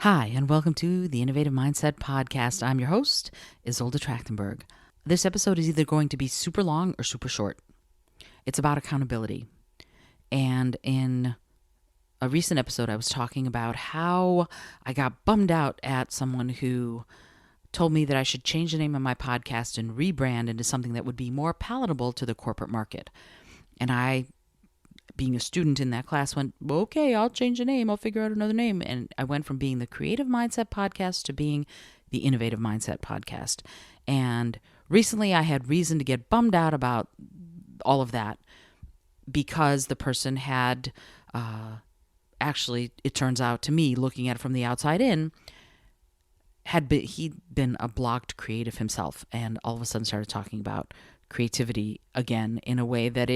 Hi, and welcome to the Innovative Mindset Podcast. I'm your host, Isolde Trachtenberg. This episode is either going to be super long or super short. It's about accountability. And in a recent episode, I was talking about how I got bummed out at someone who told me that I should change the name of my podcast and rebrand into something that would be more palatable to the corporate market. And I, being a student in that class, went, well, okay, I'll change the name. I'll figure out another name. And I went from being the Creative Mindset Podcast to being the Innovative Mindset Podcast. And recently I had reason to get bummed out about all of that because the person had actually, it turns out to me, looking at it from the outside in, he'd been a blogged creative himself, and all of a sudden started talking about creativity again in a way that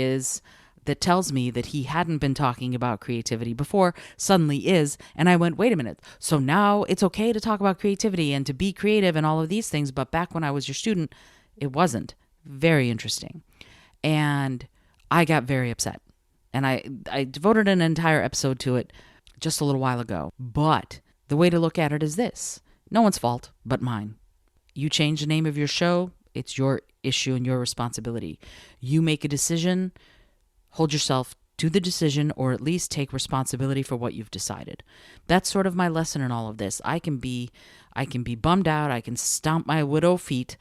tells me that he hadn't been talking about creativity before, suddenly is. And I went, wait a minute. So now it's okay to talk about creativity and to be creative and all of these things. But back when I was your student, it wasn't. Very interesting. And I got very upset. And I devoted an entire episode to it just a little while ago. But the way to look at it is this. No one's fault but mine. You change the name of your show, it's your issue and your responsibility. You make a decision, hold yourself to the decision, or at least take responsibility for what you've decided. That's sort of my lesson in all of this. I can be bummed out, I can stomp my widow feet,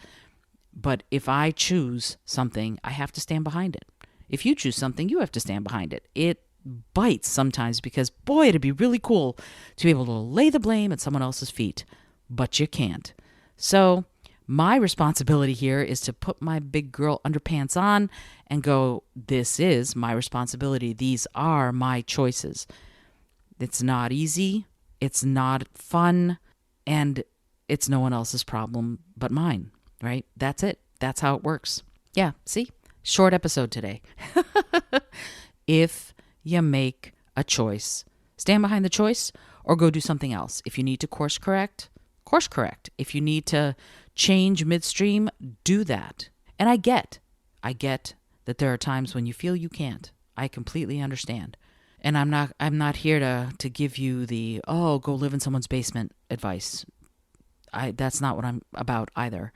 but if I choose something, I have to stand behind it. If you choose something, you have to stand behind it. It bites sometimes because, boy, it'd be really cool to be able to lay the blame at someone else's feet, but you can't. So my responsibility here is to put my big girl underpants on and go, this is my responsibility. These are my choices. It's not easy. It's not fun. And it's no one else's problem but mine, right? That's it. That's how it works. Yeah, see? Short episode today. If you make a choice, stand behind the choice or go do something else. If you need to course correct. If you need to change midstream, do that. And I get that there are times when you feel you can't. I completely understand. And I'm not here to give you the, go live in someone's basement advice. That's not what I'm about either.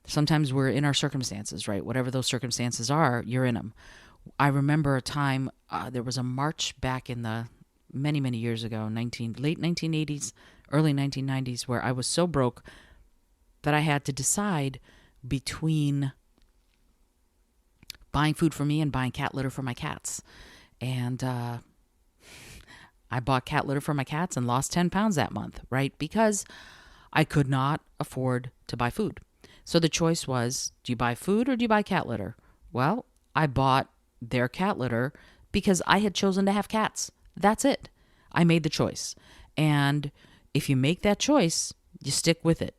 Sometimes we're in our circumstances, right? Whatever those circumstances are, you're in them. I remember a time, there was a march back in the many, many years ago, late 1980s, early 1990s, where I was so broke that I had to decide between buying food for me and buying cat litter for my cats. And I bought cat litter for my cats and lost 10 pounds that month, right? Because I could not afford to buy food. So the choice was, do you buy food or do you buy cat litter? Well, I bought their cat litter because I had chosen to have cats. That's it. I made the choice. And if you make that choice, you stick with it.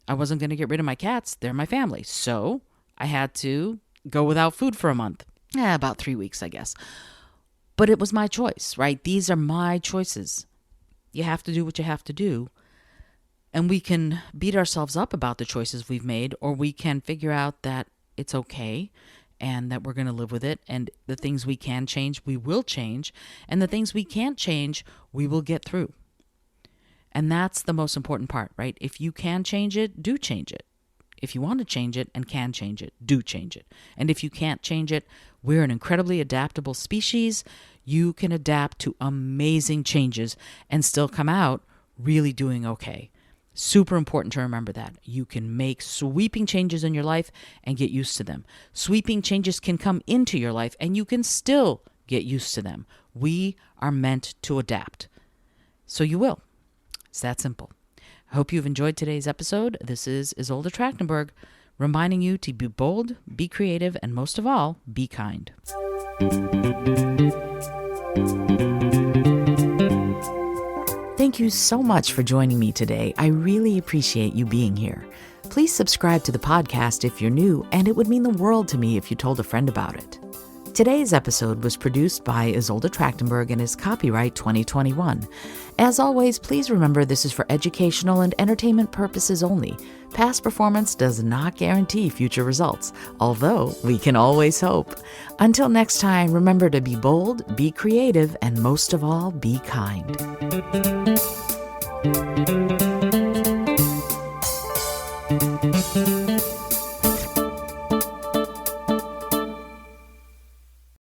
I wasn't going to get rid of my cats. They're my family. So I had to go without food for a month. About 3 weeks, I guess. But it was my choice, right? These are my choices. You have to do what you have to do. And we can beat ourselves up about the choices we've made, or we can figure out that it's okay and that we're going to live with it. And the things we can change, we will change. And the things we can't change, we will get through. And that's the most important part, right? If you can change it, do change it. If you want to change it and can change it, do change it. And if you can't change it, we're an incredibly adaptable species. You can adapt to amazing changes and still come out really doing okay. Super important to remember that. You can make sweeping changes in your life and get used to them. Sweeping changes can come into your life and you can still get used to them. We are meant to adapt. So you will. It's that simple. I hope you've enjoyed today's episode. This is Isolde Trachtenberg, reminding you to be bold, be creative, and most of all, be kind. Thank you so much for joining me today. I really appreciate you being here. Please subscribe to the podcast if you're new, and it would mean the world to me if you told a friend about it. Today's episode was produced by Isolde Trachtenberg and is copyright 2021. As always, please remember this is for educational and entertainment purposes only. Past performance does not guarantee future results, although we can always hope. Until next time, remember to be bold, be creative, and most of all, be kind.